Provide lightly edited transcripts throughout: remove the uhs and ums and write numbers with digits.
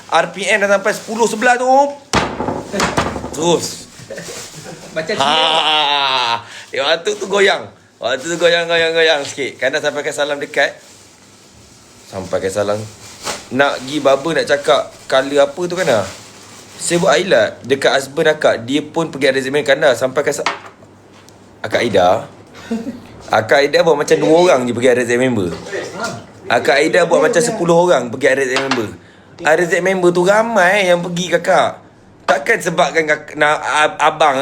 RPM dah sampai 10 11 tu. Terus. Macam Cina. Waktu tu goyang. Waktu tu goyang sikit. Kan dah sampaikan salam dekat. Sampaikan salam. Nak pergi barber nak cakap color apa tu kan dah. Saya buat highlight dekat husband akak. Dia pun pergi ada zaman kan dah. Sampaikan Akak Aida. Akak Aida buat macam 2 orang je pergi RZ member. Akak Aida buat macam 10 orang pergi RZ member. RZ member tu ramai yang pergi kakak. Takkan sebabkan abang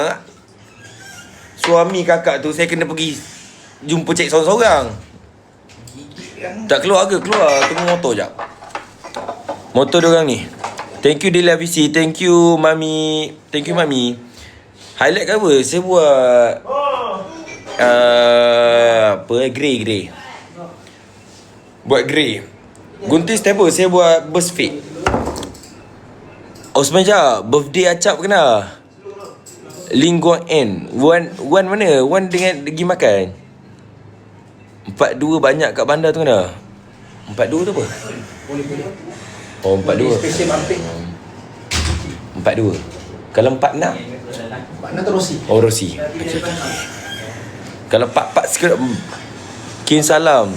suami kakak tu saya kena pergi jumpa cik seorang-seorang. Tak keluar ke? Keluar. Tunggu motor jap. Motor diorang ni. Thank you Delia VC. Thank you Mami. Thank you Mami. Highlight ke apa? Saya buat grey. Buat grey. Gunting stable saya buat burst fade. Osman Jah, birthday Acap kena. Lingguan N. Wan mana? Wan dengan pergi makan. 42 banyak kat bandar tu kena. 42 tu apa? Oh 42. Special mamping. 42. Kalau 46? 46 tu Rossi. Oh Rossi. Okay. Kalau 44 sikit. Kin salam.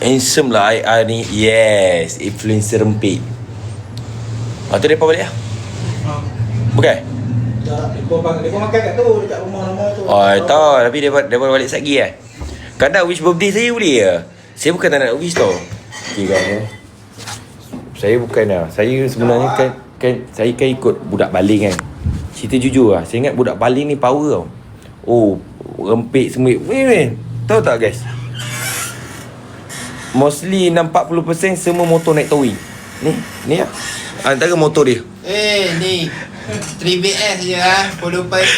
Handsome lah IR ni. Yes. Influencer rempit. Tu mereka balik lah. Bukan? Mereka makan kat tu. Dekat rumah-rumah tu. Oh tahu. Tapi dia balik lagi lah. Kadang wish birthday saya boleh ya. Saya bukan tak nak wish tau. Okay kan. Saya bukan lah. Saya sebenarnya kan saya kan ikut budak baling kan. Cerita jujur lah. Saya ingat budak baling ni power tau. Oh, rempit semua. Weh. Tahu tak guys? Mostly 60% semua motor naik towing. Ni lah. Antara motor dia. Ni 3BS je lah. Follow pai.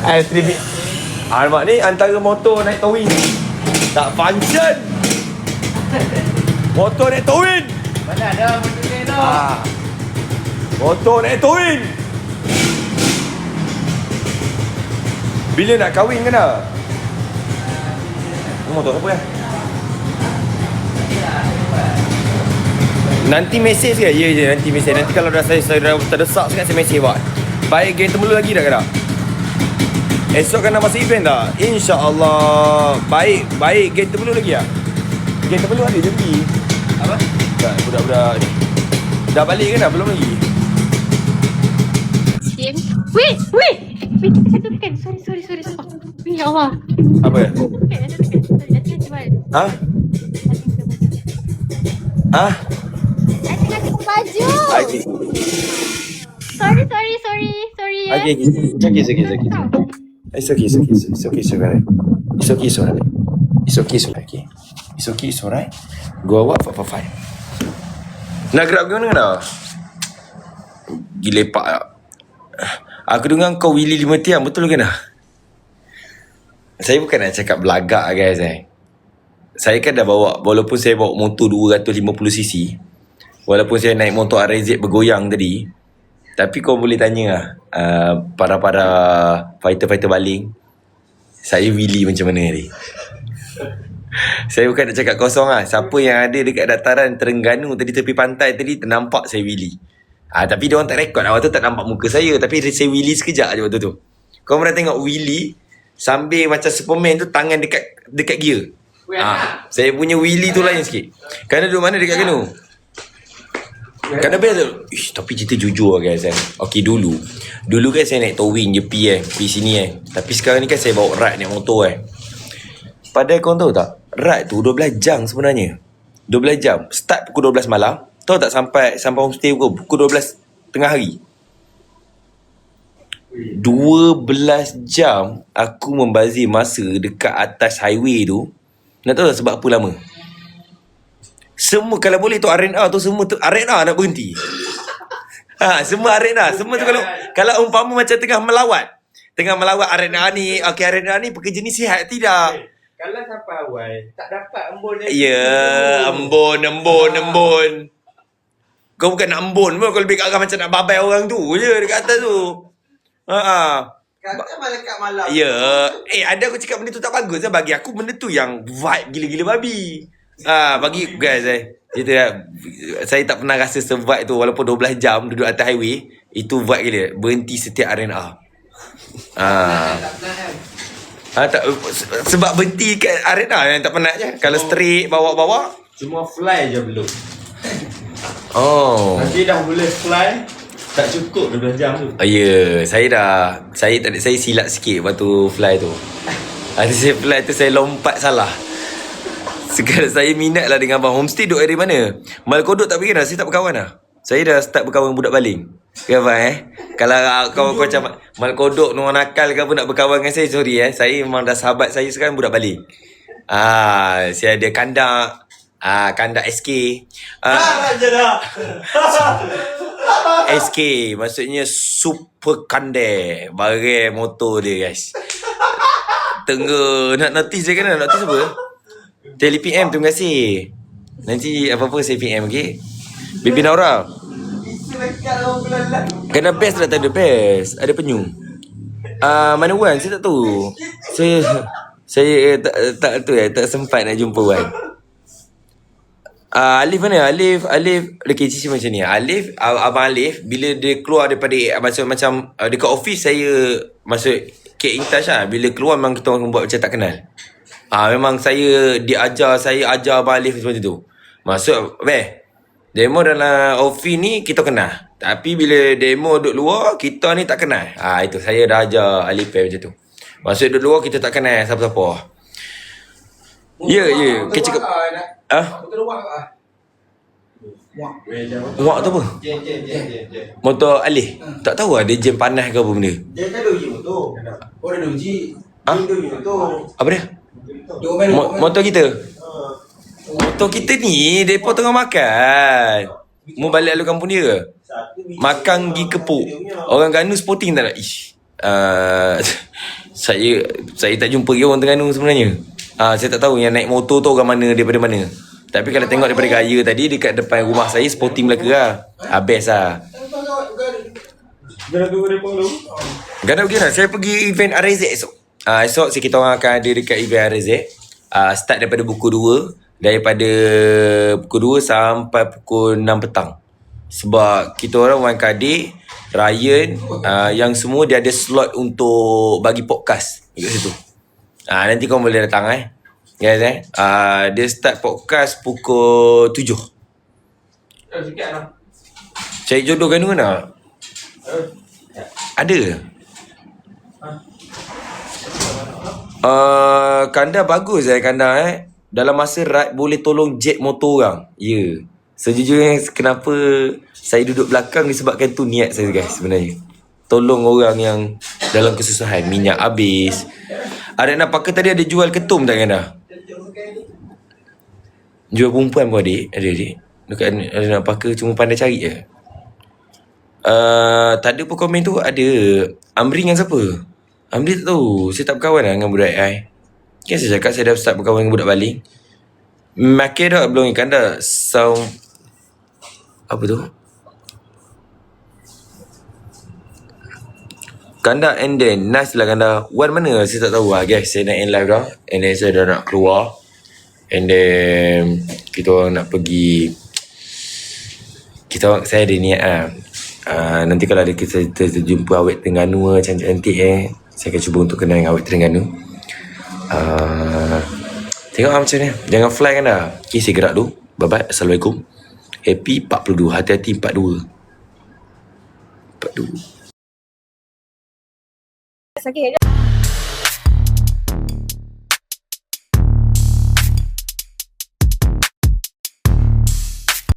3BS. Alamak ni antara motor naik towing. Tak function. Motor naik towing. Mana ada motor ni tu? Motor naik towing. Bila nak kahwin ke dah? Motor apa kan? Nanti mesej ke? Ya je nanti mesej. Nanti kalau dah saya dah terdesak sangat saya mesej buat. Baik geng temelu lagi dah ke dah? Esok kan nak masuk event tak? InsyaAllah. Baik geng temelu lagi tak? Geng temelu ada je pergi. Apa? Tak, budak-budak ni. Dah balik ke dah? Belum lagi? Wait, tekan. Sorry. Ya Allah. Apa? Tekan. Ha? Ha? I tengah tengok baju. Okay. Sorry. Okay. It's okay. It's alright. Go what? Fine. Nak gerak ke mana dah? Gila pak tak? Aku dengar kau Willy 5 tiang. Betul ke dah? Saya bukan nak cakap belagak guys Saya kan dah bawa. Walaupun saya bawa motor 250cc. Walaupun saya naik motor RZ bergoyang tadi. Tapi kau boleh tanya lah. Para fighter-fighter baling. Saya Willy macam mana ni? Saya bukan nak cakap kosong lah. Siapa yang ada dekat dataran Terengganu tadi, tepi pantai tadi, ternampak saya Willy. Tapi dia orang tak rekod lah. Waktu tak nampak muka saya. Tapi saya Willy sekejap je waktu tu. Kau pernah tengok Willy sambil macam Superman tu tangan dekat gear. Saya punya Willy tu lain sikit. Kerana duduk mana dekat Ganu? Kerana best tu. Tapi cerita jujur lah guys Okay dulu kan saya naik towing je Pi sini Tapi sekarang ni kan saya bawa ride naik motor Padahal korang tahu tak, ride tu 12 jam sebenarnya. 12 jam. Start pukul 12 malam. Tahu tak sampai homestay pukul 12 tengah hari. 12 jam aku membazir masa dekat atas highway tu. Nak tahu tak sebab apa lama? Semua kalau boleh tu R&R tu semua tu R&R nak berhenti. Semua R&R. Semua tu kalau umpama macam tengah melawat R&R ni, okey R&R ni pekerja ni sihat tidak? Kalau sampai awal tak dapat embun ni. Ya, embun. Kau bukan nak embun pun, kau lebih ke arah macam nak babai orang tu je dekat atas tu. Kata malaikat malam. Ya, ada aku cakap benda tu tak bagus bagi aku benda tu yang vibe gila-gila babi. Bagi guys Cerita lah. Saya tak pernah rasa se-vibe tu. Walaupun 12 jam duduk atas highway. Itu vibe gila. Berhenti setiap R&R. Tak pernah kan? Tak, sebab berhenti kat R&R yang tak penat je. Kalau straight bawa-bawa. Cuma fly je belum. Oh. Nanti dah boleh fly, tak cukup 12 jam tu. Ya, saya silap sikit waktu fly tu. Ada saya fly tu saya lompat salah. Sekarang saya minat lah dengan abang. Homestay duduk area mana? Malkodok tak pergi dah. Saya tak berkawan dah. Saya dah start berkawan budak baling. Ya abang Kalau kau macam Malkodok orang nakal ke apa nak berkawan dengan saya, sorry saya memang dah sahabat saya sekarang budak baling. Saya ada kandak. Kandak SK. Je dah. SK maksudnya super kande. Barang motor dia guys. Tengah nak notice je kan? Notice apa? Tele PM, terima kasih. Nanti apa-apa saya PM, okay? Bibi Naura. Kena best tak ada best. Ada penyu. Mana Wan? Saya tak tahu. Saya tak tu tak sempat nak jumpa Wan. Alif mana? Alif okay, cici macam ni. Abang Alif bila dia keluar daripada macam dekat office saya masuk Keep in touch lah. Bila keluar memang kita orang buat macam tak kenal. Memang saya ajar Abang Alif seperti tu. Masuk demo dalam office ni kita kenal. Tapi bila demo duduk luar kita ni tak kenal. Itu saya dah ajar Alif macam tu. Masuk duduk luar kita tak kenal siapa-siapa. Ya. Kecil ke Betul wak ah. Muak tu apa? Jen. Motor Alif. Tak tahu ada jam panas ke apa benda. Dia kan ada uji motor. Oh, ada uji. Dia ada uji motor. Apa dia? Motor kita. Motor kita ni depa tengah makan. Mu balik lalu kampung dia ke? Makan gi kepuk. Orang Ganu sporting tak nak? Saya tak jumpa dia orang Terengganu sebenarnya. Saya tak tahu yang naik motor tu orang mana, daripada mana. Tapi kalau tengok daripada gaya tadi dekat depan rumah saya sporting Melaka lah. Best lah. Gana pergi lah. Saya pergi event RZ esok. Esok kita orang akan ada dekat event RZ. Start daripada pukul 2. Daripada pukul 2 sampai pukul 6 petang. Sebab kita orang Wan Kadir, Ryan, yang semua dia ada slot untuk bagi podcast dekat situ. Nanti kau boleh datang guys dia start podcast pukul 7. Sikit lah. Cari jodoh Ganu nak? Ada. Kanda bagus kanda dalam masa ride boleh tolong jet motor orang. Ya. Sejujurnya kenapa saya duduk belakang disebabkan tu niat saya guys sebenarnya. Tolong orang yang dalam kesusahan, minyak habis. Ada nak pakai tadi ada jual ketum tak Kanda? Jual perempuan pun adik. Dekat ada nak pakai cuma pandai cari je. Tak ada pun komen tu ada. Amri dengan siapa? Amri tak tahu. Saya tak berkawan lah dengan budak Kan saya cakap saya dah start berkawan dengan budak baling. Makin dah belum ikan dah sound apa tu? Kanda and then nice lah Kanda. One mana saya tak tahu lah guys. Saya nak end live dah. And then saya dah nak keluar. And then kita orang nak pergi. Saya ada niat lah. Nanti kalau ada kita jumpa awet Terengganu cantik-cantik saya akan cuba untuk kenal dengan awet Terengganu. Tengok macam ni. Jangan fly Kanda. Okay, saya gerak dulu. Bye-bye. Assalamualaikum. Happy 42. Hati-hati 42. Sakit